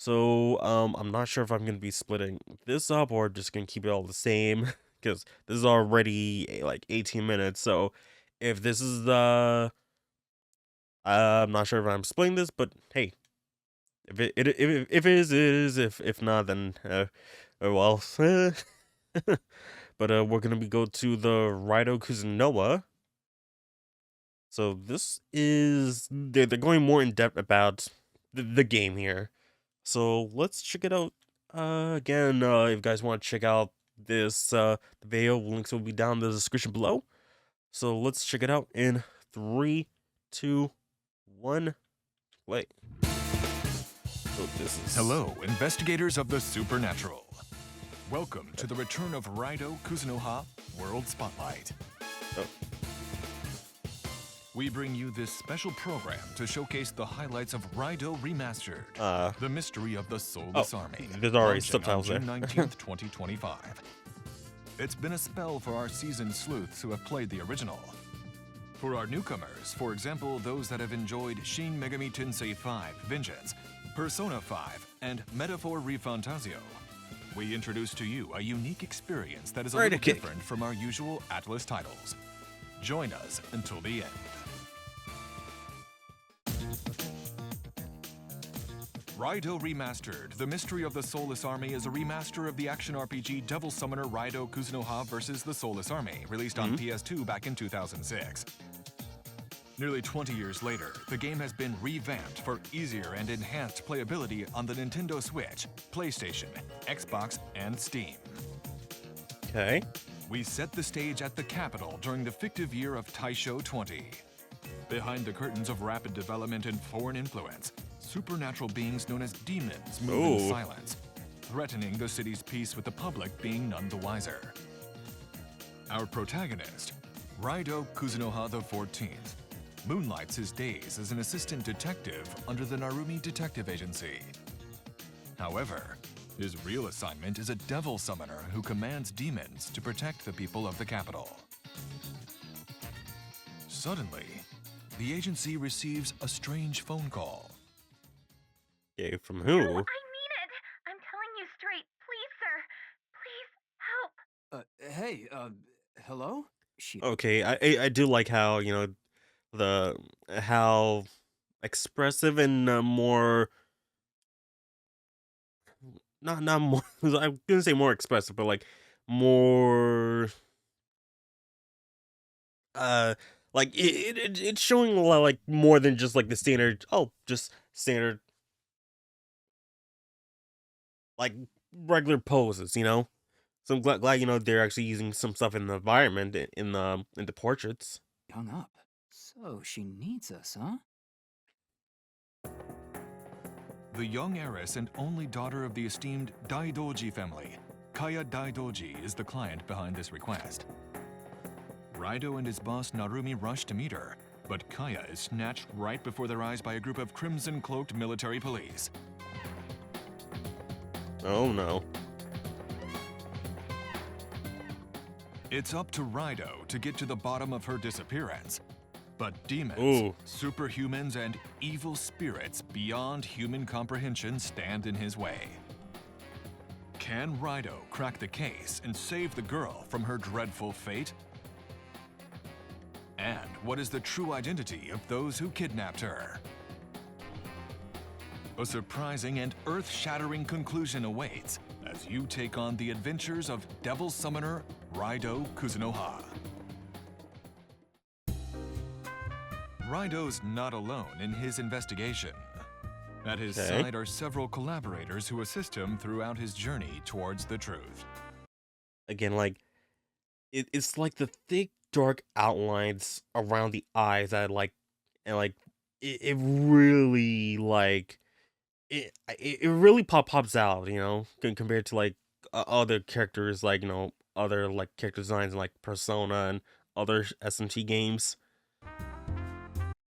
So I'm not sure if I'm gonna be splitting this up or just gonna keep it all the same because this is already like 18 minutes. So if this is the I'm not sure if I'm splitting this, but hey, if it is, it is. If not, then well. But we're gonna be go to the Raido Kuzunoha. So this is they're going more in depth about the game here. So let's check it out. Again, if you guys want to check out this the video, links will be down in the description below. So let's check it out in 3, 2, 1, play. So this is Hello, investigators of the supernatural. Welcome to the return of Raido Kuzunoha World Spotlight. Oh. We bring you this special program to showcase the highlights of Raido Remastered, The Mystery of the Soulless Army. There's already launching subtitles on there. June 19th, 2025. It's been a spell for our seasoned sleuths who have played the original. For our newcomers, for example, those that have enjoyed Shin Megami Tensei 5 Vengeance, Persona 5, and Metaphor Refantasio, we introduce to you a unique experience that is a little different from our usual Atlus titles. Join us until the end. Raido Remastered, The Mystery of the Soulless Army is a remaster of the action RPG Devil Summoner Raido Kuzunoha vs. the Soulless Army, released on PS2 back in 2006. Nearly 20 years later, the game has been revamped for easier and enhanced playability on the Nintendo Switch, PlayStation, Xbox, and Steam. Okay. We set the stage at the capital during the fictive year of Taisho 20. Behind the curtains of rapid development and foreign influence, supernatural beings known as demons move in silence, threatening the city's peace with the public being none the wiser. Our protagonist, Raido Kuzunoha XIV, moonlights his days as an assistant detective under the Narumi Detective Agency. However, his real assignment is a devil summoner who commands demons to protect the people of the capital. Suddenly, the agency receives a strange phone call. Okay, from No, who? I mean it. I'm telling you straight. Please, sir. Please, help. Hey, hello? Okay, I do like how how expressive and more not more I'm gonna say more expressive, but like more uh like it's showing a lot like more than just like the standard just standard like regular poses, you know. So I'm glad they're actually using some stuff in the environment in the portraits. Hung up. So she needs us, huh? The young heiress and only daughter of the esteemed Daidoji family, Kaya Daidoji, is the client behind this request. Raido and his boss Narumi rush to meet her, but Kaya is snatched right before their eyes by a group of crimson-cloaked military police. Oh no. It's up to Raido to get to the bottom of her disappearance. But demons, superhumans, and evil spirits beyond human comprehension stand in his way. Can Raido crack the case and save the girl from her dreadful fate? And what is the true identity of those who kidnapped her? A surprising and earth-shattering conclusion awaits as you take on the adventures of Devil Summoner Raido Kuzunoha. Raido's not alone in his investigation. At his side are several collaborators who assist him throughout his journey towards the truth. Again, like it's like the thick dark outlines around the eyes that it really like it really pops out, you know, compared to like other characters, like other like character designs like Persona and other SMT games.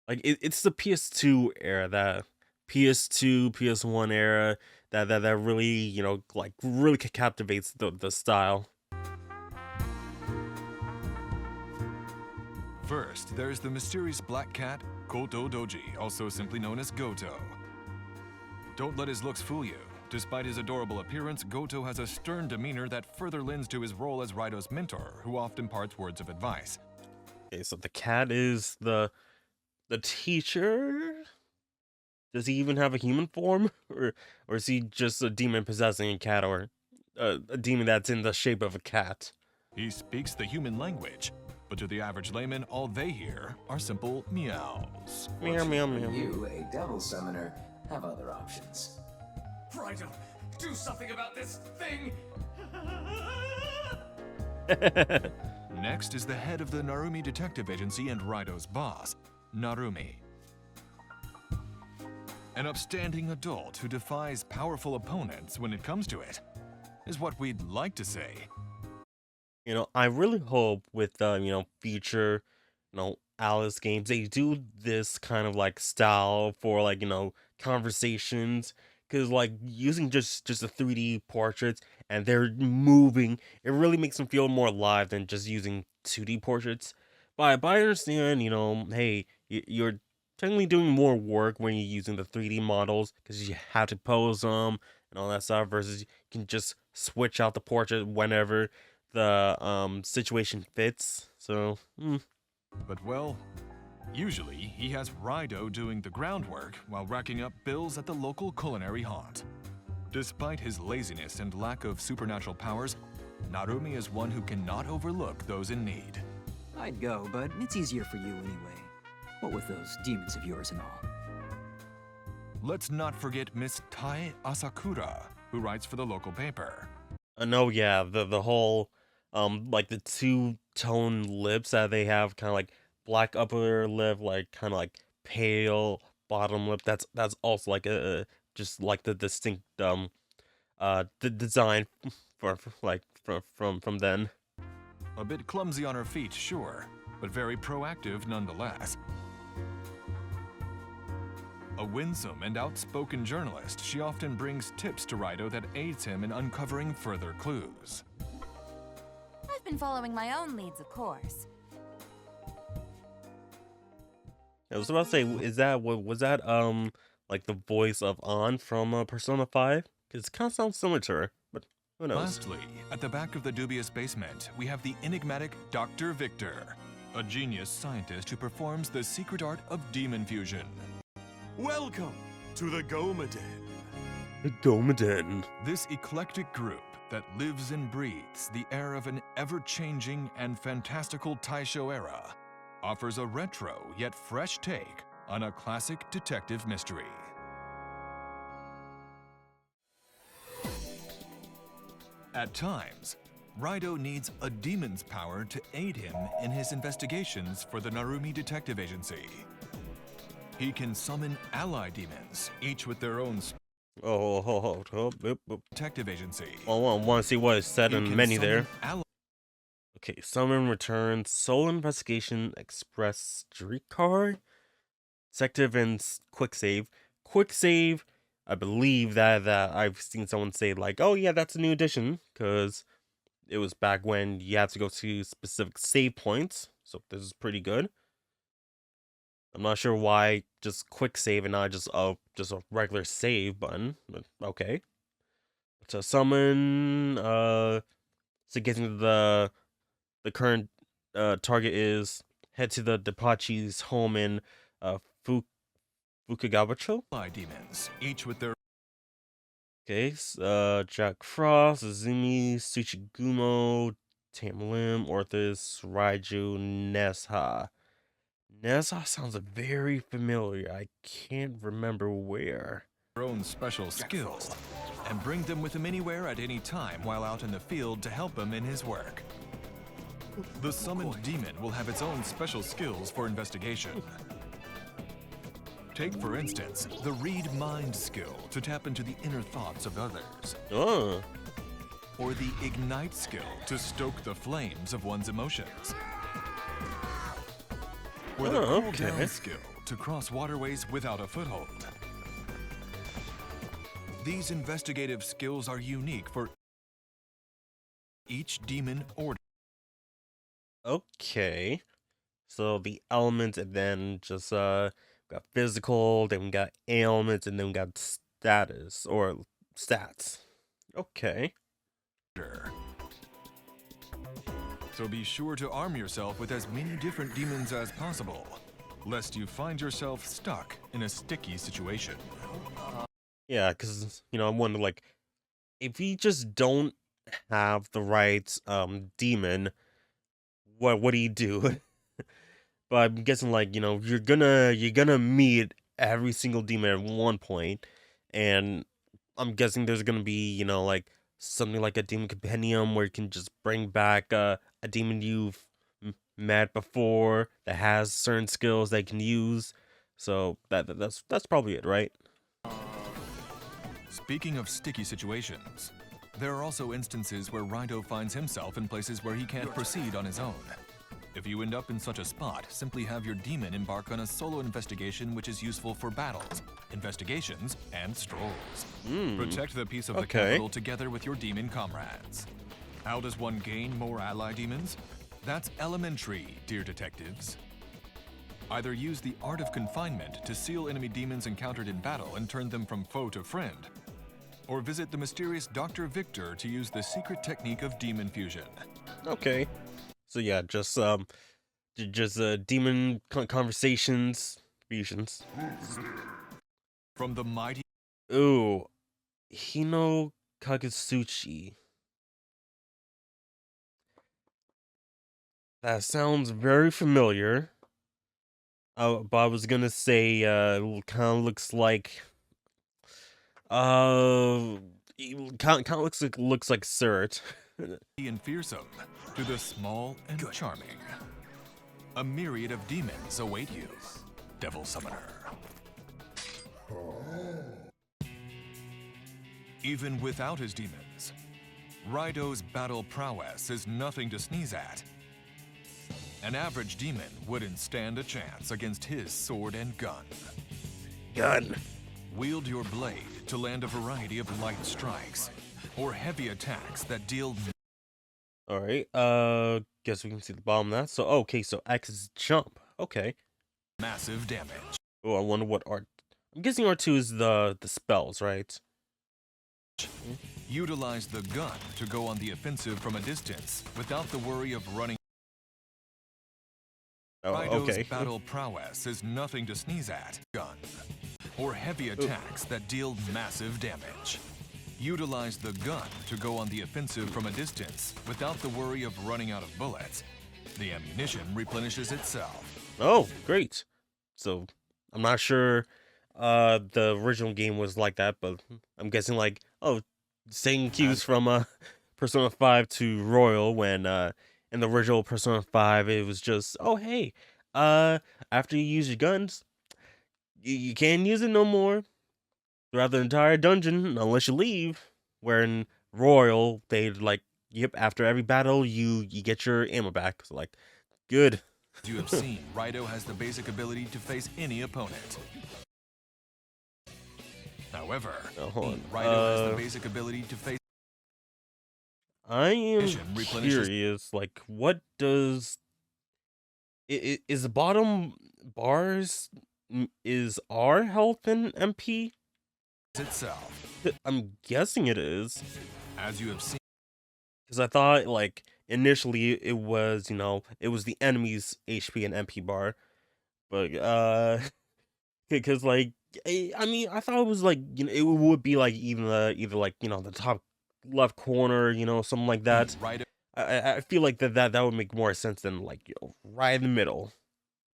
Like it's the PS2 era, that PS2 PS1 era that really like really captivates the style. First, there's the mysterious black cat, Goto Doji, also simply known as Goto. Don't let his looks fool you. Despite his adorable appearance, Goto has a stern demeanor that further lends to his role as Raido's mentor, who often imparts words of advice. Okay, so the cat is the teacher. Does he even have a human form, or is he just a demon possessing a cat, or a demon that's in the shape of a cat? He speaks the human language, but to the average layman, all they hear are simple meows. Meow meow For meow. you, a devil summoner, have other options. Raido, do something about this thing! Next is the head of the Narumi Detective Agency and Raido's boss, Narumi. An upstanding adult who defies powerful opponents when it comes to it, is what we'd like to say. You know, I really hope with future, Alice games, they do this kind of like style for like, conversations. Cause like using just the 3D portraits and they're moving, it really makes them feel more alive than just using 2D portraits. But I understand, hey, you're technically doing more work when you're using the 3D models because you have to pose them and all that stuff versus you can just switch out the portrait whenever the situation fits. So, But well, usually he has Raido doing the groundwork while racking up bills at the local culinary haunt. Despite his laziness and lack of supernatural powers, Narumi is one who cannot overlook those in need. I'd go, but it's easier for you anyway. What with those demons of yours and all. Let's not forget Miss Tai Asakura, who writes for the local paper. no, yeah, the whole like the two-tone lips that they have, kind of like black upper lip, like kind of like pale bottom lip. That's also like a just like the distinct the design from then. A bit clumsy on her feet, sure, but very proactive nonetheless. A winsome and outspoken journalist, she often brings tips to Raido that aids him in uncovering further clues. I've been following my own leads, of course. I was about to say, is that was that like the voice of An from Persona 5? Because it kind of sounds similar to her, but who knows? Lastly, at the back of the dubious basement, we have the enigmatic Dr. Victor, a genius scientist who performs the secret art of demon fusion. Welcome to the Gomaden. The Gomaden. This eclectic group that lives and breathes the air of an ever-changing and fantastical Taisho era offers a retro yet fresh take on a classic detective mystery. At times, Raido needs a demon's power to aid him in his investigations for the Narumi Detective Agency. He can summon ally demons, each with their own detective agency. Oh, I want to see what is said He in the can menu there. summon Okay, summon returns, Soul Investigation Express Streetcar, Detective and Quick Save. Quick Save, I believe that I've seen someone say like, oh yeah, that's a new addition, because it was back when you had to go to specific save points, so this is pretty good. I'm not sure why just quick save and not just a regular save button, but okay. To summon, so getting the current target is head to the Depachi's home in Fukagawacho. ally demons, each with their Okay, Jack Frost, Azumi, Tsuchigumo, Tamlim, Orthus, Raiju, Nesha. Nesha sounds very familiar. I can't remember where. own special skills and bring them with him anywhere at any time while out in the field to help him in his work. The summoned demon will have its own special skills for investigation. Take, for instance, the Read Mind skill to tap into the inner thoughts of others, Oh, or the Ignite skill to stoke the flames of one's emotions, or the Oh, Cool okay. Down skill to cross waterways without a foothold. These investigative skills are unique for each demon order. okay. So the elements, and then just got physical, then we got ailments, and then we got status or stats. Okay. So be sure to arm yourself with as many different demons as possible, lest you find yourself stuck in a sticky situation. Yeah, because I'm wondering, like, if you just don't have the right demon, what do you do? But I'm guessing, like, you're gonna meet every single demon at one point, and I'm guessing there's gonna be, like, something like a demon compendium where you can just bring back a demon you've met before that has certain skills they can use. So that's probably it, right? Speaking of sticky situations, there are also instances where Raido finds himself in places where he can't proceed on his own. If you end up in such a spot, simply have your demon embark on a solo investigation which is useful for battles, investigations, and strolls. Protect the peace of the capital together with your demon comrades. How does one gain more ally demons? That's elementary, dear detectives. Either use the art of confinement to seal enemy demons encountered in battle and turn them from foe to friend, or visit the mysterious Dr. Victor to use the secret technique of demon fusion. Okay. So yeah, just demon conversations, fusions. From the mighty Ooh, Hino Kagutsuchi. That sounds very familiar. But I was gonna say, kind of looks like, kind of looks like Surt. and fearsome to the small and charming. A myriad of demons await you, Devil Summoner. Even without his demons, Raido's battle prowess is nothing to sneeze at. An average demon wouldn't stand a chance against his sword and gun. Gun. Wield your blade to land a variety of light strikes, or heavy attacks that deal All right. Guess we can see the bottom of that. So okay, so X is jump. Okay. massive damage. Oh, I wonder what art. I'm guessing R2 is the spells, right? Utilize the gun to go on the offensive from a distance without the worry of running. Oh, Raido's okay. battle prowess is nothing to sneeze at. Gun. Or heavy attacks that deal massive damage. Utilize the gun to go on the offensive from a distance without the worry of running out of bullets. The ammunition replenishes itself. Oh, great. So I'm not sure the original game was like that, but I'm guessing, like, same cues from Persona 5 to Royal, when in the original Persona 5 it was just, oh hey, after you use your guns, you can't use it no more throughout the entire dungeon unless you leave. Where in Royal, they, like, yep, after every battle you get your ammo back. So, like, good. As you have seen, Raido has the basic ability to face any opponent. However, hold on. Raido has the basic ability to face. I am replenishes- curious, like, what does is the bottom bars, is R health and MP? itself. I'm guessing it is, As you have seen, because I thought, like, initially it was, it was the enemy's HP and MP bar, but because, like, I mean, I thought it was like, it would be like either like, the top left corner, something like that. Raido I feel like that would make more sense than, like, right in the middle.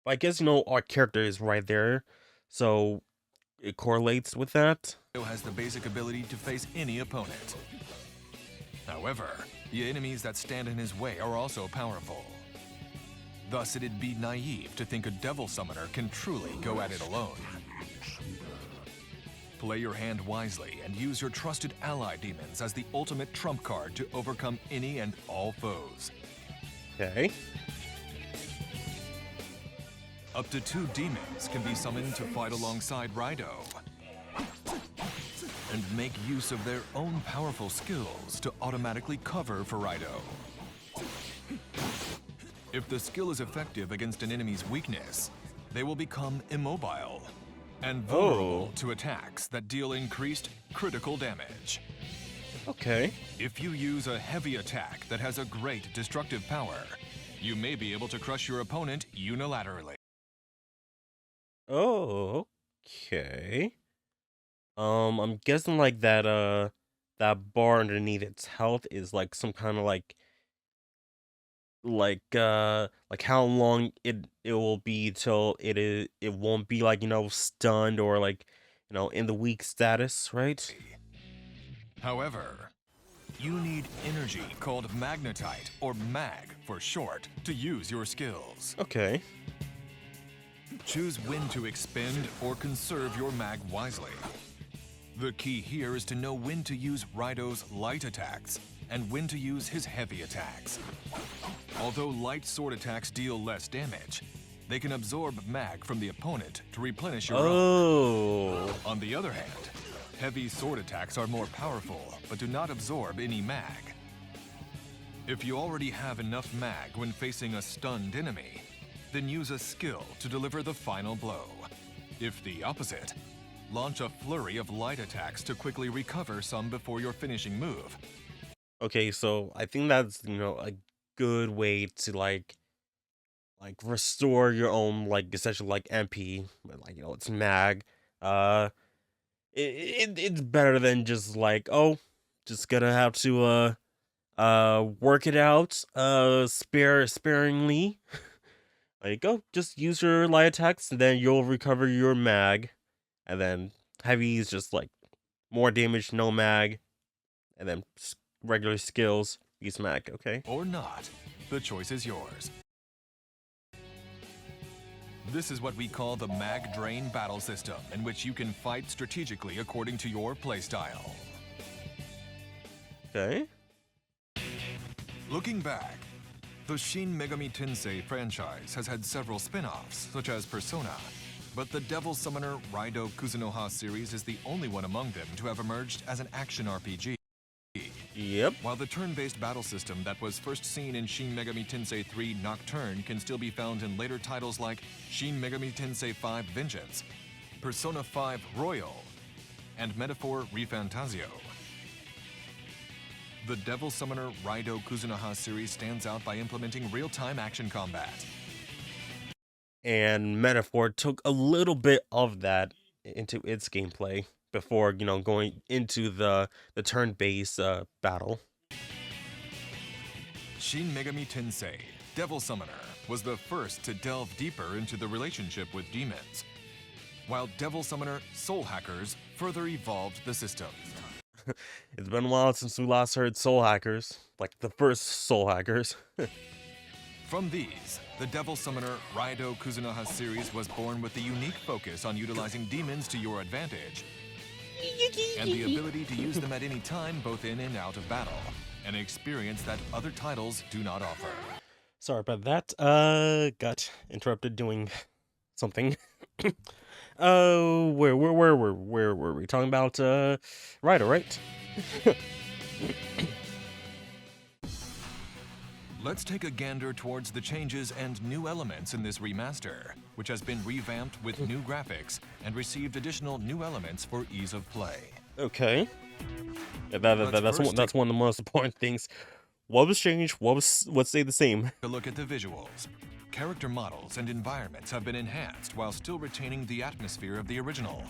But I guess, our character is right there, so it correlates with that. has the basic ability to face any opponent. However, the enemies that stand in his way are also powerful. Thus, it'd be naive to think a Devil Summoner can truly go at it alone. Play your hand wisely and use your trusted ally demons as the ultimate trump card to overcome any and all foes. Okay. Up to 2 demons can be summoned to fight alongside Raido and make use of their own powerful skills to automatically cover for Raido. If the skill is effective against an enemy's weakness, they will become immobile. and Oh. vulnerable to attacks that deal increased critical damage. Okay. If you use a heavy attack that has a great destructive power, you may be able to crush your opponent unilaterally. Oh, okay. I'm guessing like that bar underneath its health is like some kind of like how long it will be till it won't be like, stunned or like, in the weak status, right? However, you need energy called magnetite, or mag for short, to use your skills. Okay. Choose when to expend or conserve your mag wisely. The key here is to know when to use Raido's light attacks and when to use his heavy attacks. Although light sword attacks deal less damage, they can absorb mag from the opponent to replenish your own. Oh. On the other hand, heavy sword attacks are more powerful but do not absorb any mag. If you already have enough mag when facing a stunned enemy, then use a skill to deliver the final blow. If the opposite, launch a flurry of light attacks to quickly recover some before your finishing move. Okay, so I think that's, a good way to like restore your own like essentially like MP, but like, it's mag. Uh it's better than just like, oh, just gonna have to work it out sparingly. Like, go, just use your light attacks and then you'll recover your mag. And then heavy is just like more damage, no mag, and then regular skills, use mag, okay? Or not, the choice is yours. This is what we call the mag drain battle system, in which you can fight strategically according to your playstyle. Okay. Looking back, the Shin Megami Tensei franchise has had several spin-offs, such as Persona, but the Devil Summoner Raido Kuzunoha series is the only one among them to have emerged as an action RPG. Yep. While the turn-based battle system that was first seen in Shin Megami Tensei 3 Nocturne can still be found in later titles like Shin Megami Tensei 5 Vengeance, Persona 5 Royal, and Metaphor Refantasio. The Devil Summoner Raido Kuzunoha series stands out by implementing real-time action combat. And Metaphor took a little bit of that into its gameplay before, going into the turn-based battle. Shin Megami Tensei Devil Summoner was the first to delve deeper into the relationship with demons, while Devil Summoner Soul Hackers further evolved the system. It's been a while since we last heard Soul Hackers, like the first Soul Hackers. From these, the Devil Summoner Raido Kuzunoha series was born with the unique focus on utilizing demons to your advantage, and the ability to use them at any time, both in and out of battle, an experience that other titles do not offer. Sorry about that. Got interrupted doing something. Where were we talking about? Raido, right? Let's take a gander towards the changes and new elements in this remaster, which has been revamped with new graphics and received additional new elements for ease of play. Okay. Yeah, that's one of the most important things. What was changed? What stayed the same? A look at the visuals. Character models and environments have been enhanced while still retaining the atmosphere of the original.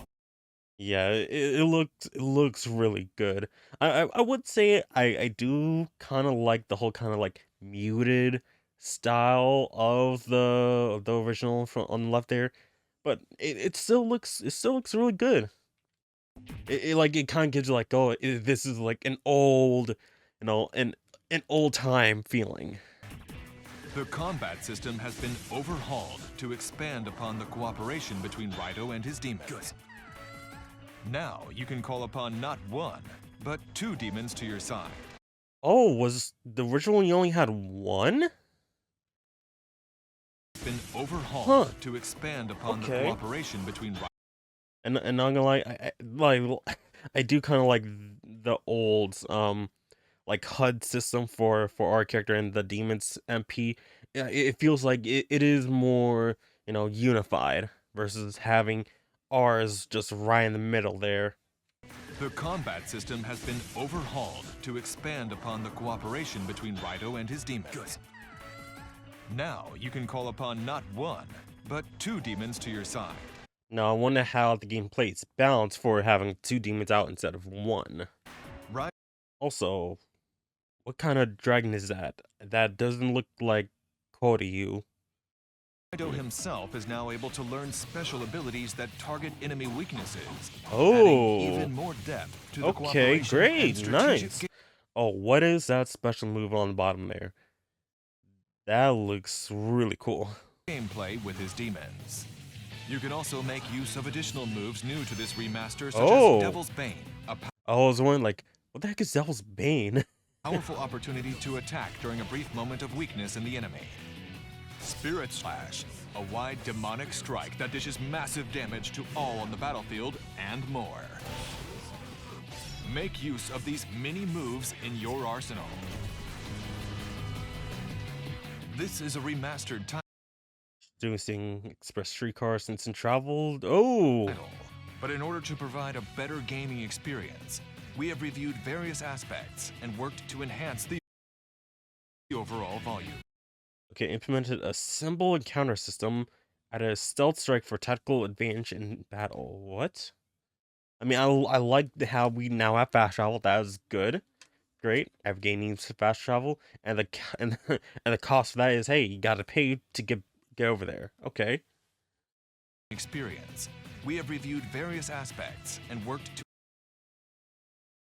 Yeah, it looks really good. I would say I do kind of like the whole kind of like muted style of the original from on the left there, but it still looks really good. It kind of gives you like, oh, this is like an old, an old time feeling. The combat system has been overhauled to expand upon the cooperation between Raido and his demons. Now you can call upon not one, but two demons to your side. Oh, was the original you only had one? Been overhauled Huh. to expand upon the Okay. cooperation between Raido. And not gonna lie, I do kind of like the old like HUD system for our character and the demons MP. Yeah, it feels like it is more, unified versus having R is just right in the middle there. The combat system has been overhauled to expand upon the cooperation between Raido and his demons. Good. Now you can call upon not one, but two demons to your side. Now I wonder how the gameplay is balanced for having two demons out instead of one. Right. Also, what kind of dragon is that? That doesn't look like Koryu. Raido himself is now able to learn special abilities that target enemy weaknesses, Oh, adding even more depth to the okay, cooperation and great, strategic nice. Oh, what is that special move on the bottom there? That looks really cool. gameplay with his demons. You can also make use of additional moves new to this remaster, such Oh. as Devil's Bane, a I was wondering, like, what the heck is Devil's Bane? powerful opportunity to attack during a brief moment of weakness in the enemy. Spirit Slash, a wide demonic strike that dishes massive damage to all on the battlefield and more. Make use of these mini moves in your arsenal. This is a remastered Doing Express Streetcar since and traveled. Oh, title. But in order to provide a better gaming experience, we have reviewed various aspects and worked to enhance the overall volume. okay. Implemented a symbol and counter system. Added a stealth strike for tactical advantage in battle. What? I mean, I like how we now have fast travel. That is good. Great. I've gained fast travel, and and the cost for that is, hey, you gotta pay to get over there. Okay. Experience. We have reviewed various aspects and worked to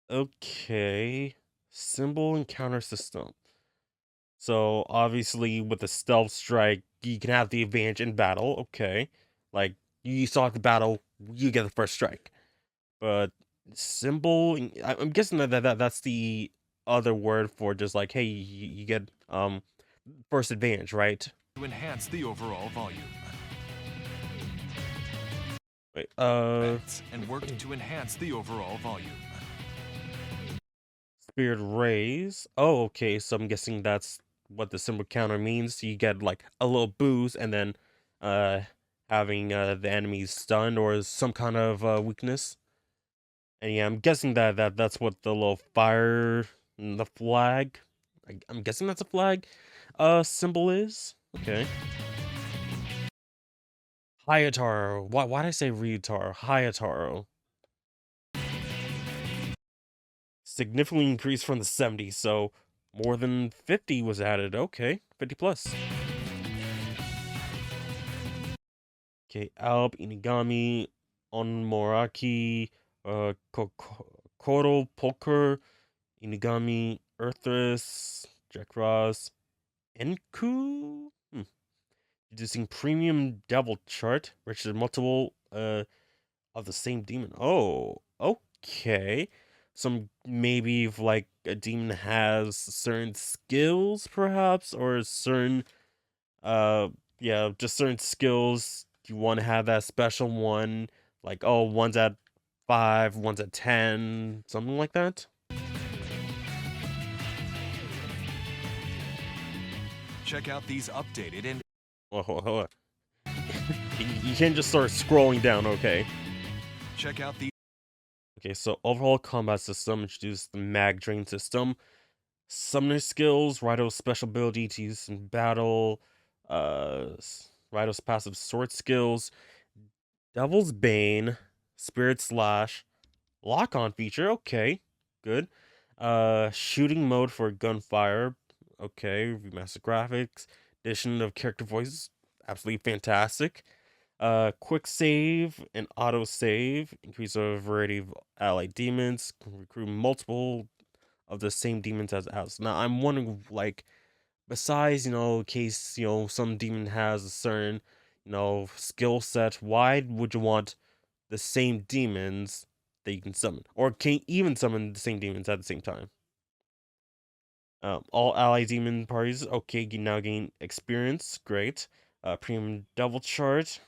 Okay. Symbol and counter system. So obviously with the stealth strike, you can have the advantage in battle. Okay. Like you saw the battle, you get the first strike. But symbol, I'm guessing that's the other word for just like, hey, you get first advantage, right? enhance the overall volume. Wait, And worked to enhance the overall volume. Spirit Rays. Oh, okay. So I'm guessing that's what the symbol counter means. You get like a little boost and then having the enemies stunned or some kind of weakness. And yeah, I'm guessing that's what the little fire and the flag. I'm guessing that's a flag symbol is. Okay. Hayataro. Why did I say Ryutaro? Hayataro. Significantly increased from the 70s, so more than 50 was added. Okay, 50 plus. Okay, Alb, Inigami, Onmoraki, Koro, Poker, Inigami, Earthris, Jack Ross, Enku? Introducing premium devil chart, which is multiple of the same demon. Oh, okay. Some maybe if like a demon has certain skills, perhaps, or certain yeah, just certain skills. You want to have that special one, like oh, one's at 5, one's at 10, something like that. Check out these updated and Oh, hold on. You can't just start scrolling down, okay? check out the Okay, so overall combat system introduced the mag drain system. Summoner skills, Raido's special ability to use in battle, Raido's passive sword skills, Devil's Bane, Spirit Slash, lock on feature, okay, good. Shooting mode for gunfire, okay, remastered graphics, addition of character voices, absolutely fantastic. Quick save and auto save, increase a variety of allied demons, can recruit multiple of the same demons as Atlus. Now I'm wondering, like, besides, in case, some demon has a certain, skill set, why would you want the same demons that you can summon? Or can you even summon the same demons at the same time? All ally demon parties, okay, you now gain experience, great. Premium double chart,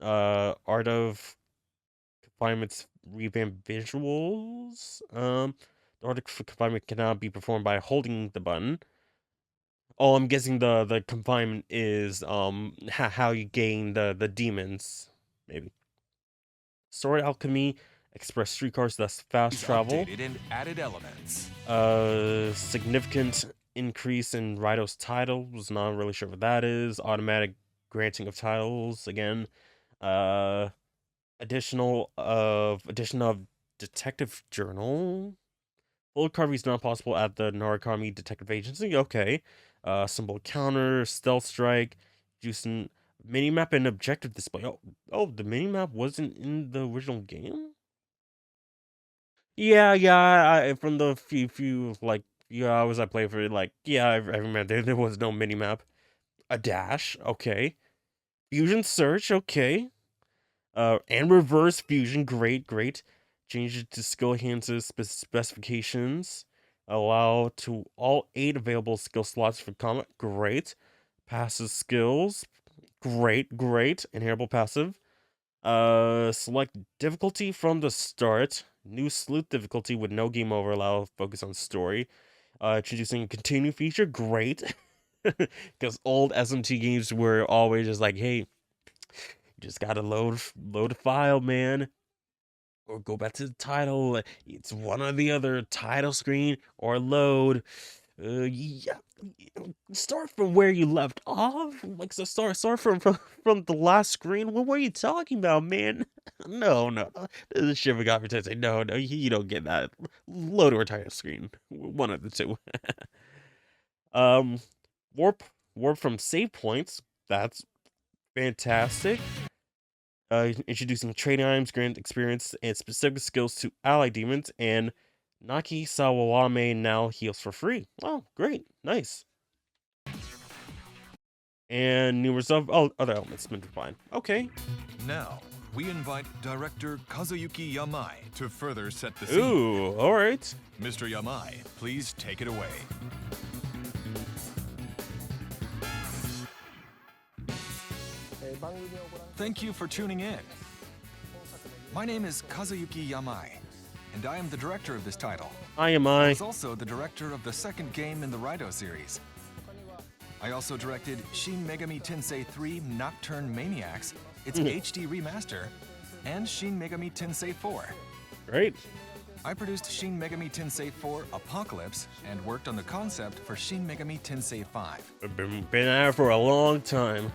art of confinement's revamped visuals. The art of confinement cannot be performed by holding the button. Oh, I'm guessing the confinement is how you gain the demons, maybe. Sword Alchemy, Express Streetcars, that's fast travel. Updated and added elements. Significant increase in Raido's title. Was not really sure what that is. Automatic granting of titles again. Addition of Detective Journal. Full recovery is not possible at the Narukami Detective Agency. Okay. Symbol counter, stealth strike, juicing minimap and objective display. Oh, the minimap wasn't in the original game? Yeah, from the few like few hours I played for it, like, yeah, I remember there was no minimap. A dash, okay. Fusion search, okay. And reverse fusion, great. Change it to skill enhances specifications. Allow to all 8 available skill slots for combat, great. Passive skills, great. Inheritable passive. Select difficulty from the start. New sleuth difficulty with no game over. Allow focus on story. Introducing a continue feature, great. Because old SMT games were always just like, hey, you just gotta load a file, man, or go back to the title. It's one or the other, title screen or load. Yeah, start from where you left off. Like, so start from the last screen. What were you talking about, man? No. This is shit we got for say no, you don't get that. Load or title screen. One of the two. um, warp from save points. That's fantastic. Introducing trading items, grant experience, and specific skills to ally demons, and Naki Sawawame now heals for free. Oh, great. Nice. And numerous of other elements been defined. Okay. Now, we invite director Kazuyuki Yamai to further set the scene. Ooh, alright. Mr. Yamai, please take it away. Thank you for tuning in. My name is Kazuyuki Yamai, and I am the director of this title. I am I I. was also the director of the second game in the Raido series. I also directed Shin Megami Tensei 3 Nocturne Maniacs, its HD remaster, and Shin Megami Tensei 4. Great. I produced Shin Megami Tensei 4 Apocalypse and worked on the concept for Shin Megami Tensei 5. I've been at it for a long time.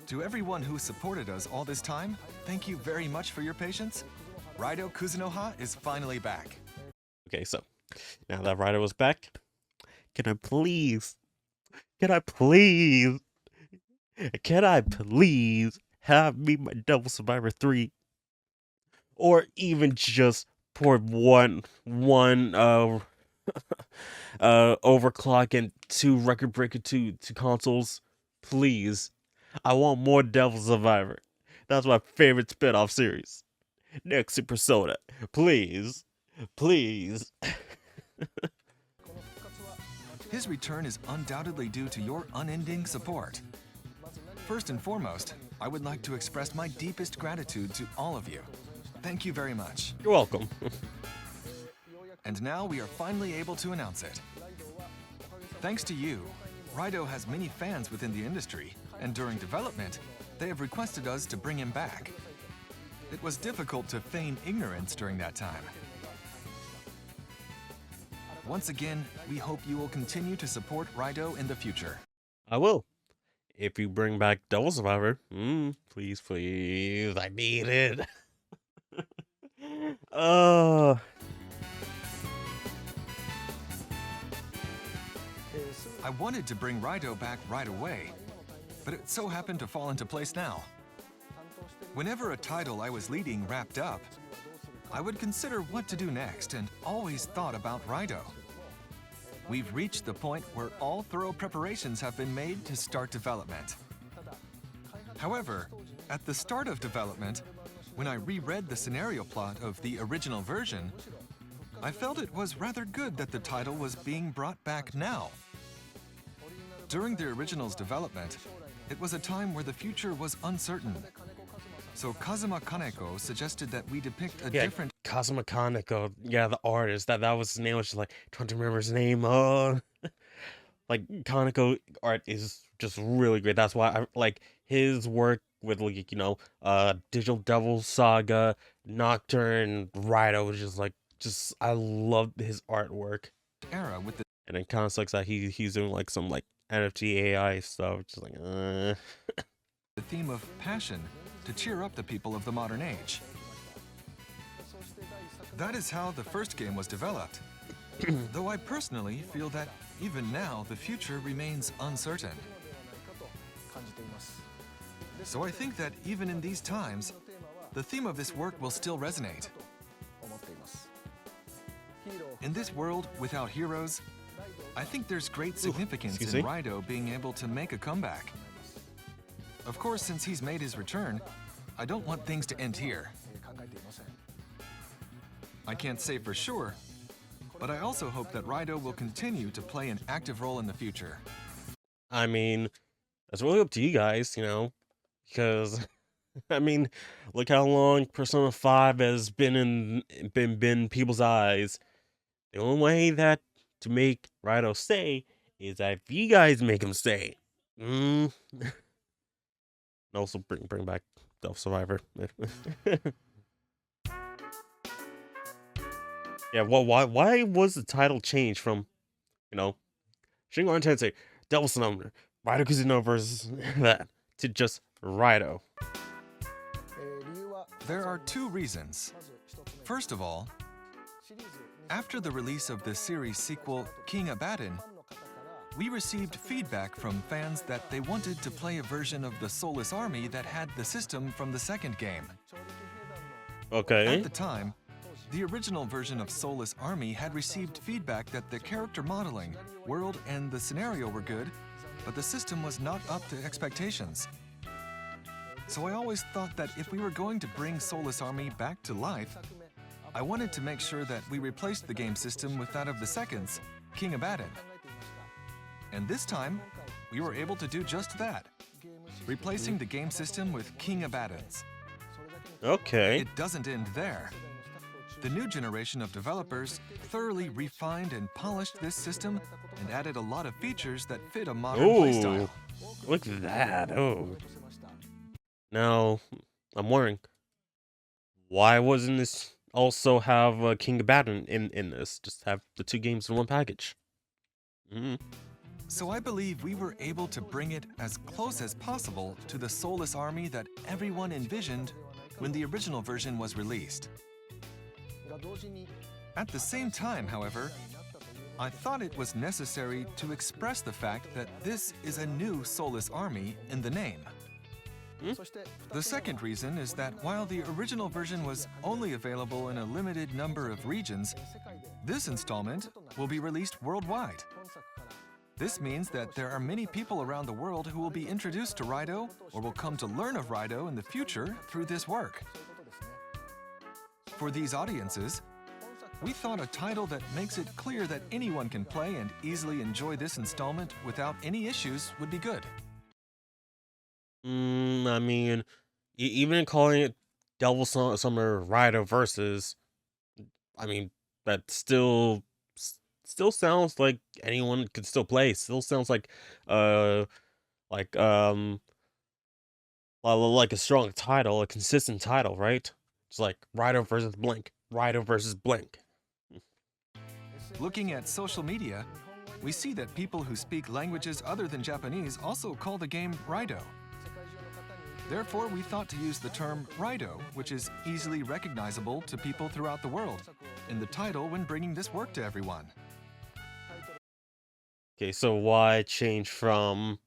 To everyone who supported us all this time, thank you very much for your patience. Raido Kuzunoha is finally back. Okay, so now that Raido was back, can I please have me my Devil Survivor 3? Or even just port one overclock and 2 record breaker to consoles, please. I want more Devil Survivor. That's my favorite spin-off series. Next Super Soda, please. His return is undoubtedly due to your unending support. First and foremost, I would like to express my deepest gratitude to all of you. Thank you very much. You're welcome. And now we are finally able to announce it. Thanks to you, Raido has many fans within the industry, and during development, they have requested us to bring him back. It was difficult to feign ignorance during that time. Once again, we hope you will continue to support Raido in the future. I will. If you bring back Devil Survivor, please, I need it. I wanted to bring Raido back right away, but it so happened to fall into place now. Whenever a title I was leading wrapped up, I would consider what to do next and always thought about Raido. We've reached the point where all thorough preparations have been made to start development. However, at the start of development, when I reread the scenario plot of the original version, I felt it was rather good that the title was being brought back now. During the original's development, it was a time where the future was uncertain. So Kazuma Kaneko suggested that we depict a different... Kazuma Kaneko, the artist, that was his name. I was just like, trying to remember his name. Like, Kaneko art is just really great. That's why I like his work with like Digital Devil Saga, Nocturne, Raido was just I love his artwork. Era with the And it kind of sucks that he's doing like some like NFT AI stuff. Just like, theme of passion to cheer up the people of the modern age. That is how the first game was developed. Though I personally feel that even now the future remains uncertain. So I think that even in these times, the theme of this work will still resonate. In this world without heroes, I think there's great significance in Raido being able to make a comeback. Of course, since he's made his return, I don't want things to end here. I can't say for sure, but I also hope that Raido will continue to play an active role in the future. I mean, that's really up to you guys, because I mean, look how long Persona 5 has been people's eyes. The only way that to make Raido stay is that if you guys make him stay. And also bring back Delph Survivor. Yeah, well, why was the title changed from, Shingo Tensei, Devil Summoner, Raido Kuzunoha versus that, to just Raido? There are two reasons. First of all, after the release of the series sequel, King Abaddon, we received feedback from fans that they wanted to play a version of the Soulless Army that had the system from the second game. Okay. At the time, the original version of Soulless Army had received feedback that the character modeling, world, and the scenario were good, but the system was not up to expectations. So I always thought that if we were going to bring Soulless Army back to life, I wanted to make sure that we replaced the game system with that of the seconds, King Abaddon. And this time, we were able to do just that, replacing the game system with King Abaddon's. Okay. It doesn't end there. The new generation of developers thoroughly refined and polished this system and added a lot of features that fit a modern playstyle. Look at that. Oh. Now, I'm wondering, why wasn't this also have King Abaddon in this? Just have the two games in one package. So I believe we were able to bring it as close as possible to the Soulless Army that everyone envisioned when the original version was released. At the same time, however, I thought it was necessary to express the fact that this is a new Soulless Army in the name. The second reason is that while the original version was only available in a limited number of regions, this installment will be released worldwide. This means that there are many people around the world who will be introduced to Raido or will come to learn of Raido in the future through this work. For these audiences, we thought a title that makes it clear that anyone can play and easily enjoy this installment without any issues would be good. I mean, even calling it Devil Summer Raido versus, I mean, that still sounds like anyone could still play. Still sounds like like a strong title, a consistent title, right? It's like Raido versus Blink, Raido versus Blink. Looking at social media, we see that people who speak languages other than Japanese also call the game Raido. Therefore, we thought to use the term Raido, which is easily recognizable to people throughout the world, in the title when bringing this work to everyone. Okay, so why change from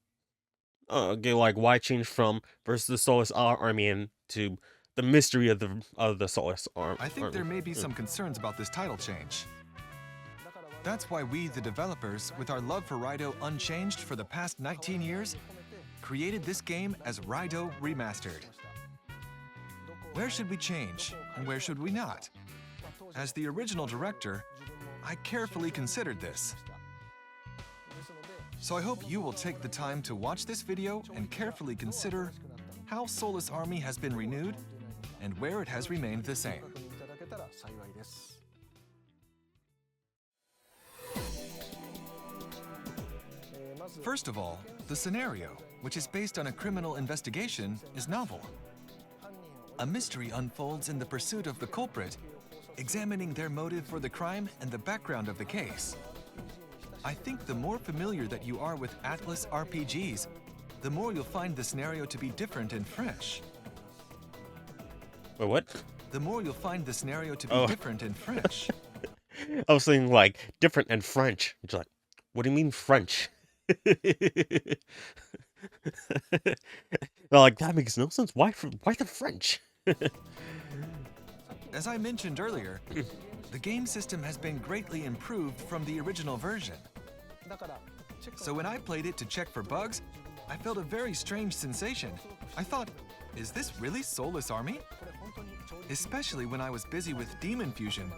why change from versus the Soulless Army into the mystery of the Soulless Army? I think there may be some concerns about this title change. That's why we, the developers, with our love for Raido unchanged for the past 19 years, created this game as Raido Remastered. Where should we change, and where should we not? As the original director, I carefully considered this. So I hope you will take the time to watch this video and carefully consider how Soulless Army has been renewed and where it has remained the same. First of all, the scenario. which is based on a criminal investigation, is novel. A mystery unfolds in the pursuit of the culprit, examining their motive for the crime and the background of the case. I think the more familiar that you are with Atlus RPGs, the more you'll find the scenario to be different and fresh. Wait, what? The more you'll find the scenario to be different and fresh. I was saying like different and French. It's like, what do you mean French? They're like, that makes no sense. Why the French? As I mentioned earlier, the game system has been greatly improved from the original version. So when I played it to check for bugs, I felt a very strange sensation. I thought, is this really Soulless Army? Especially when I was busy with Demon Fusion,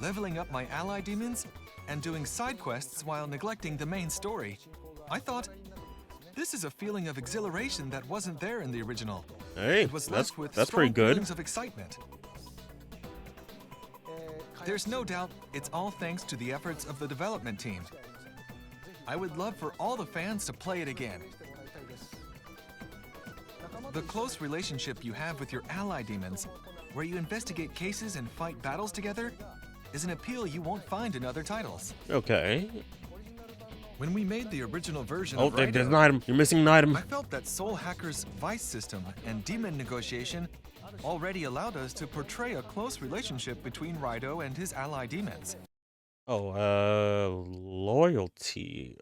leveling up my ally demons, and doing side quests while neglecting the main story. I thought, this is a feeling of exhilaration that wasn't there in the original. Hey, It was left with that's strong pretty good. feelings of excitement. There's no doubt it's all thanks to the efforts of the development team. I would love for all the fans to play it again. The close relationship you have with your ally demons, where you investigate cases and fight battles together, is an appeal you won't find in other titles. Okay. When we made the original version Oh, of there's an Raido, item. You're missing an item. I felt that Soul Hacker's vice system and demon negotiation already allowed us to portray a close relationship between Raido and his ally demons. Oh, loyalty.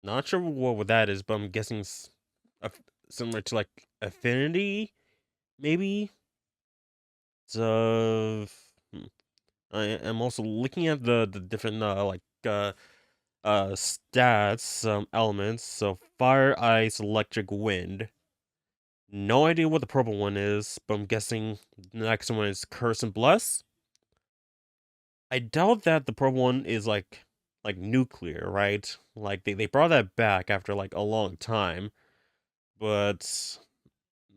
Not sure what that is, but I'm guessing similar to like affinity, maybe. So I am also looking at the different stats, elements. So fire, ice, electric, wind. No idea what the purple one is, but I'm guessing the next one is curse and bless. I doubt that the purple one is like nuclear, right? Like they brought that back after like a long time, but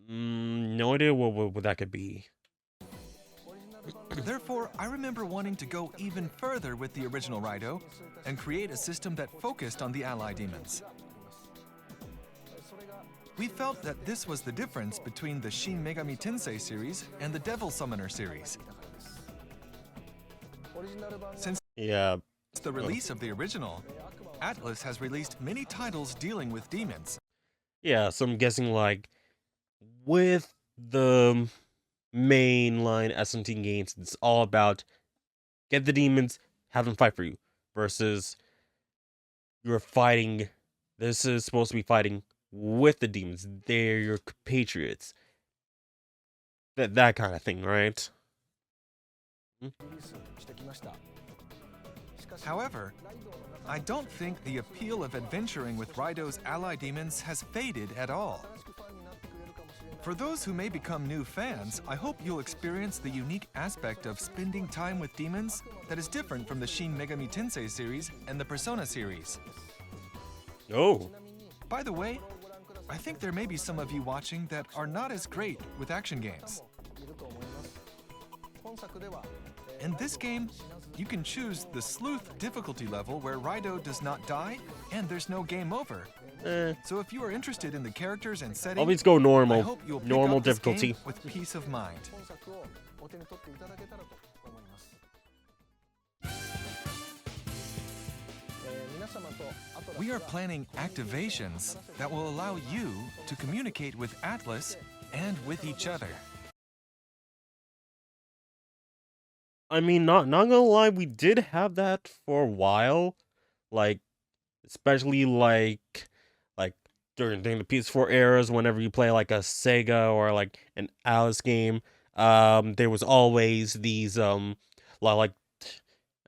no idea what that could be. Therefore, I remember wanting to go even further with the original Raido and create a system that focused on the ally demons. We felt that this was the difference between the Shin Megami Tensei series and the Devil Summoner series. Since Yeah. the release of the original, Atlus has released many titles dealing with demons. Yeah, so I'm guessing like with the mainline SMT games, it's all about get the demons, have them fight for you, versus you're fighting. This is supposed to be fighting with the demons. They're your compatriots. That kind of thing, right? However, I don't think the appeal of adventuring with Raido's ally demons has faded at all. For those who may become new fans, I hope you'll experience the unique aspect of spending time with demons that is different from the Shin Megami Tensei series and the Persona series. Oh. By the way, I think there may be some of you watching that are not as great with action games. In this game, you can choose the Sleuth difficulty level where Raido does not die and there's no game over. So if you are interested in the characters and setting, Always go I normal. hope you'll pick Normal up this difficulty. game with peace of mind. We are planning activations that will allow you to communicate with Atlus and with each other. I mean, not gonna lie, we did have that for a while, like especially like during the PS4 eras. Whenever you play like a Sega or like an Alice game, there was always these like,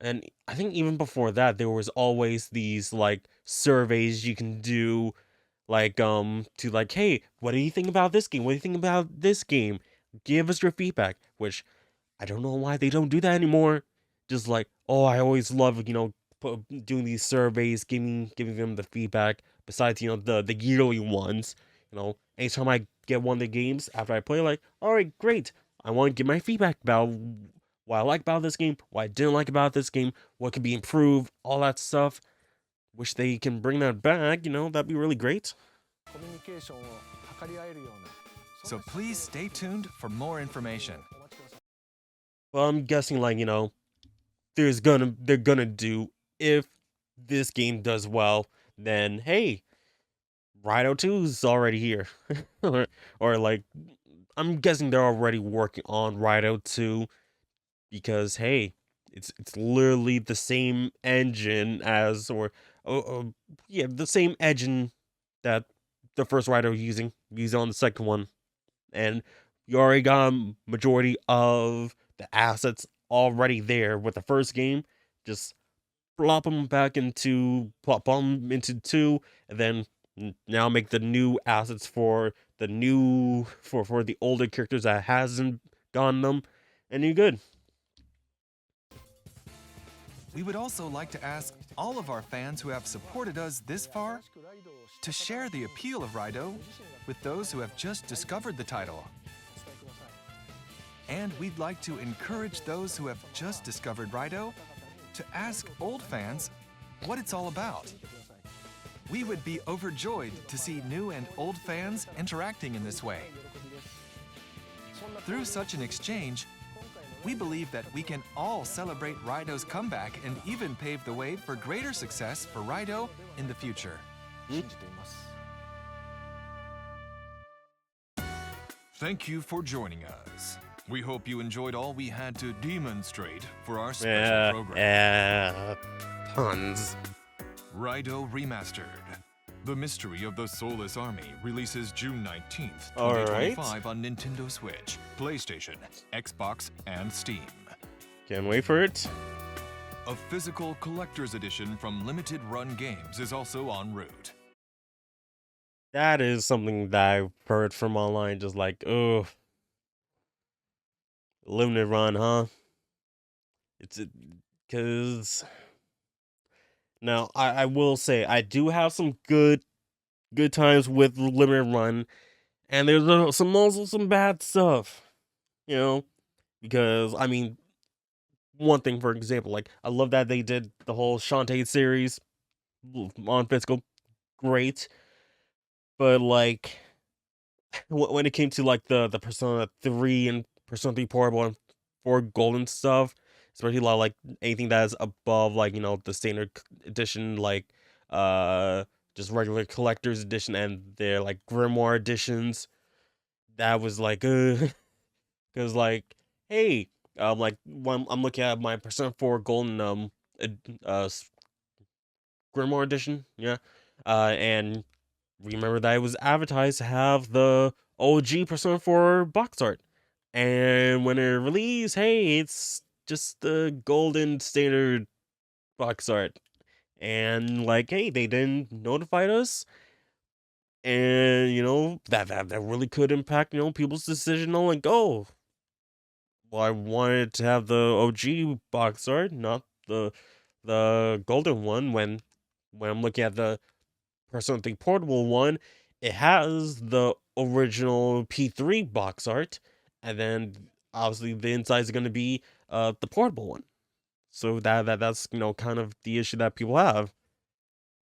and I think even before that, there was always these like surveys you can do, like to like, hey, what do you think about this game? What do you think about this game? Give us your feedback, which I don't know why they don't do that anymore. Just like, oh, I always love, doing these surveys, giving them the feedback. Besides, the yearly ones, anytime I get one of the games after I play, like, all right, great. I want to give my feedback about what I like about this game, what I didn't like about this game, what could be improved, all that stuff. wish they can bring that back. That'd be really great. So please stay tuned for more information. Well, I'm guessing they're gonna do, if this game does well, then hey, Raido 2 is already here. or like, I'm guessing they're already working on Raido 2 because hey, it's literally the same engine as, or yeah, the same engine that the first Raido used on the second one, and you already got a majority of the assets already there with the first game. Just plop them into two, and then now make the new assets for the older characters that hasn't gotten them, and you're good. We would also like to ask all of our fans who have supported us this far to share the appeal of Raido with those who have just discovered the title. And we'd like to encourage those who have just discovered Raido to ask old fans what it's all about. We would be overjoyed to see new and old fans interacting in this way. Through such an exchange, we believe that we can all celebrate Raido's comeback and even pave the way for greater success for Raido in the future. Thank you for joining us. We hope you enjoyed all we had to demonstrate for our special program. Yeah, tons. Raido Remastered. The Mystery of the Soulless Army releases June 19th, All 2025 on Nintendo Switch, PlayStation, Xbox, and Steam. Can't wait for it. A physical collector's edition from Limited Run Games is also en route. That is something that I've heard from online, just like, oh, limited run, huh? It's because now I will say I do have some good times with limited run, and there's also some bad stuff, because I mean, one thing for example, like I love that they did the whole Shantae series on physical, great, but like when it came to like the Persona 3 and Persona 3 Portable and 4 Golden stuff, especially like anything that is above like the standard edition, like just regular collector's edition and their like grimoire editions, that was like because like hey, like when I'm looking at my Persona 4 Golden grimoire edition, yeah, and remember that it was advertised to have the OG Persona 4 box art. And when it released, hey, it's just the golden standard box art. And like, hey, they didn't notify us. And that really could impact, people's decision on like, oh, well, I wanted to have the OG box art, not the golden one when I'm looking at the Persona 3 Portable one, it has the original P3 box art, and then obviously the insides are going to be the portable one. So that's kind of the issue that people have,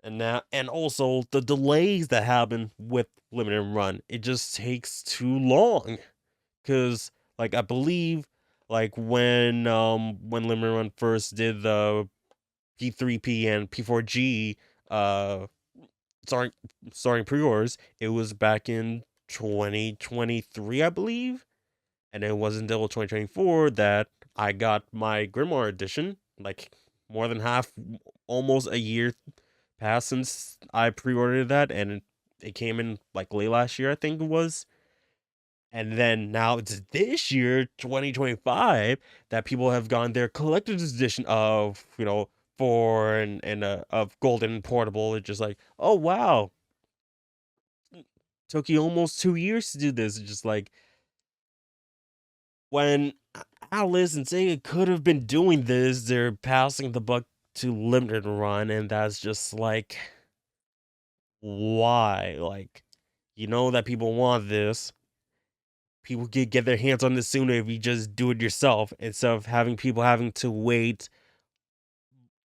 and also the delays that happen with limited run. It just takes too long, because like I believe like when limited run first did the P3P and P4G starting pre-orders, it was back in 2023, I believe, and it wasn't until 2024 that I got my Grimoire edition. Like more than half, almost a year passed since I pre-ordered that, and it came in like late last year, I think it was. And then now it's this year, 2025, that people have gotten their collector's edition of, 4 and of Golden Portable. It's just like, oh wow, took you almost 2 years to do this. It's just like when Atlus and Sega could have been doing this, they're passing the buck to limited run, and that's just like, why? Like, that people want this. People could get their hands on this sooner if you just do it yourself, instead of having people having to wait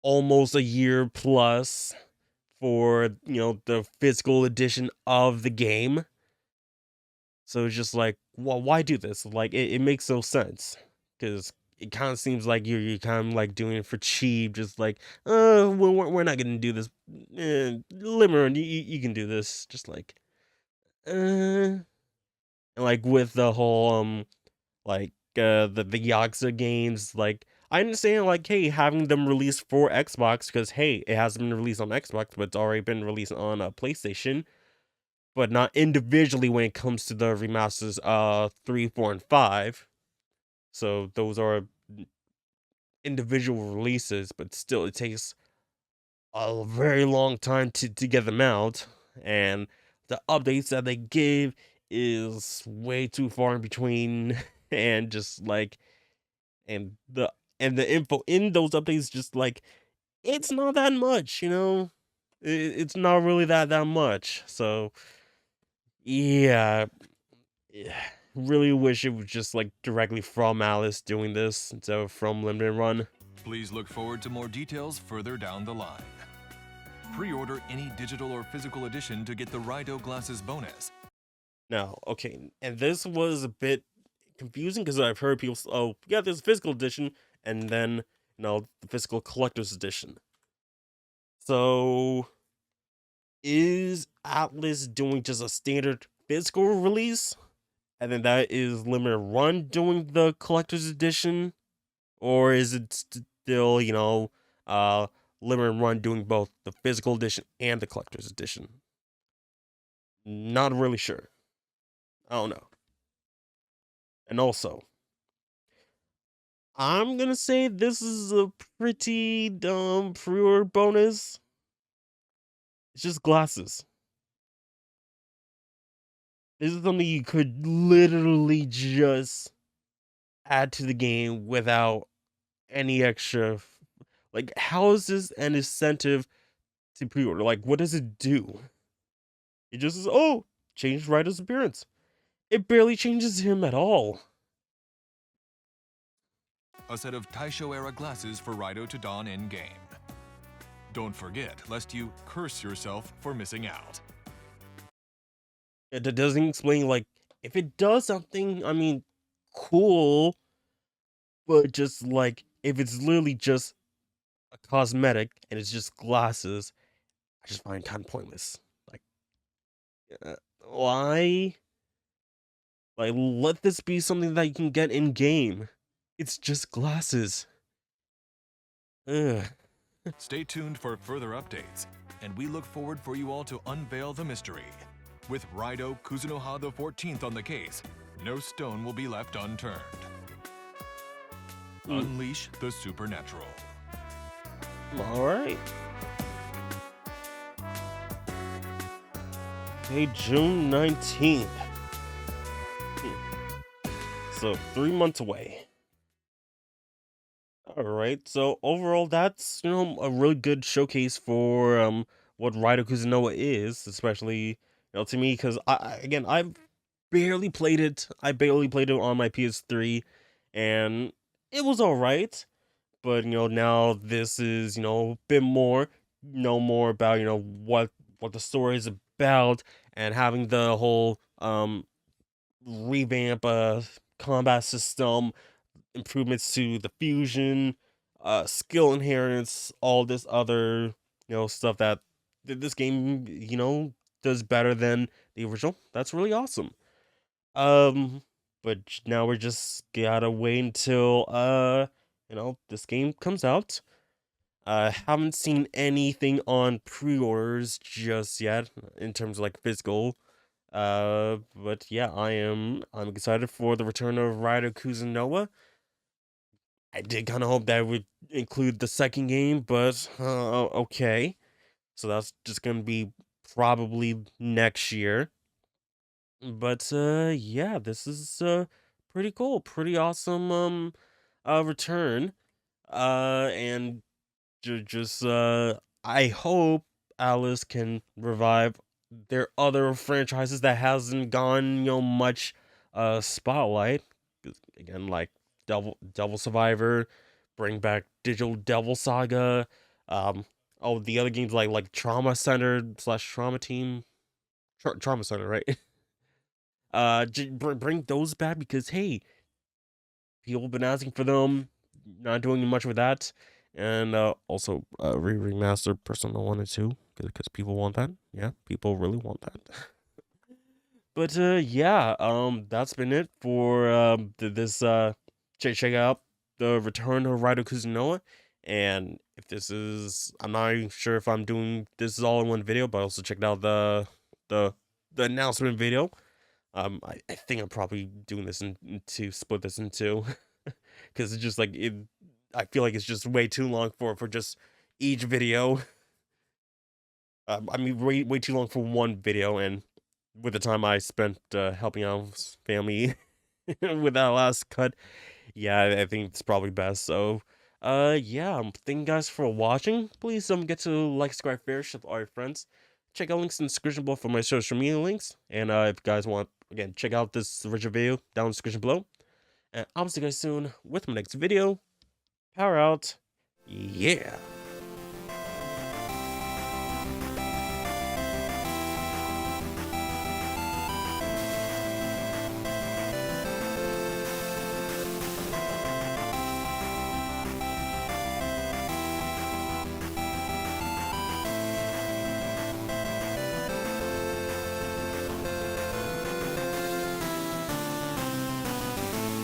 almost a year plus for the physical edition of the game. So it's just like, well, why do this? Like, it makes no sense because it kind of seems like you're kind of like doing it for cheap, just like, we're not gonna do this. Limerick, you can do this, just like, and like with the whole like the Yakuza games, like I understand like, hey, having them released for Xbox because hey, it hasn't been released on Xbox, but it's already been released on a PlayStation, but not individually when it comes to the remasters 3, 4, and 5. So those are individual releases, but still it takes a very long time to get them out, and the updates that they give is way too far in between, and just like and the info in those updates just like it's not that much, it's not really that much. So yeah, yeah, really wish it was just like directly from Alice doing this instead of from Limited Run. Please look forward to more details further down the line. Pre-order any digital or physical edition to get the Raido glasses bonus. Now, okay, and this was a bit confusing because I've heard people say, oh, yeah, there's a physical edition, and then, the physical collector's edition. So, is Atlus doing just a standard physical release? And then that is Limited Run doing the collector's edition? Or is it still, Limited Run doing both the physical edition and the collector's edition? Not really sure. I don't know. And also, I'm gonna say this is a pretty dumb pre-order bonus. It's just glasses. This is something you could literally just add to the game without any extra. Like, how is this an incentive to pre-order? Like, what does it do? It just is, oh, change Raido's appearance. It barely changes him at all. A set of Taisho-era glasses for Raido to don in-game. Don't forget, lest you curse yourself for missing out. It doesn't explain, like, if it does something, I mean, cool, but just, like, if it's literally just a cosmetic and it's just glasses, I just find it kind of pointless. Like, why? Like, let this be something that you can get in-game. It's just glasses. Ugh. Stay tuned for further updates, and we look forward for you all to unveil the mystery. With Raido Kuzunoha the 14th on the case, no stone will be left unturned. Unleash the supernatural. Alright. Okay, June 19th. So, 3 months away. Alright, so overall, that's, a really good showcase for, what Raidou Kuzunoha is, especially, to me, because, again, I've barely played it. I barely played it on my PS3, and it was alright, but, now this is, a bit more, know more about, what the story is about, and having the whole, revamp, combat system, improvements to the fusion, skill inheritance, all this other, stuff that this game, does better than the original. That's really awesome. But now we're just gotta wait until, this game comes out. Haven't seen anything on pre-orders just yet in terms of like physical. But yeah, I'm excited for the return of Raido Kuzunoha. I did kind of hope that would include the second game, but okay. So that's just gonna be probably next year. But yeah, this is pretty cool, pretty awesome return. And just I hope Alice can revive their other franchises that hasn't gone much spotlight. 'Cause, again, like Devil Survivor, bring back Digital Devil Saga, um Oh, the other games like Trauma Center slash Trauma Team, Trauma Center, right? Bring those back because hey, people have been asking for them. Not doing much with that, and also remaster Persona 1 and 2 because people want that. Yeah, people really want that. But yeah, that's been it for this check out the return of Raido Kuzunoha. And if this is, I'm not even sure if I'm doing this is all in one video, but I also checked out the the announcement video. I think I'm probably doing this to split this in two, because it's just like it. I feel like it's just way too long for just each video. I mean, way too long for one video, and with the time I spent helping out family with that last cut, yeah, I think it's probably best. So, yeah, thank you guys for watching. Please don't forget to like, subscribe, share with all your friends. Check out links in the description below for my social media links. And if you guys want, again, check out this original video down in the description below. And I'll see you guys soon with my next video. Power out. Yeah.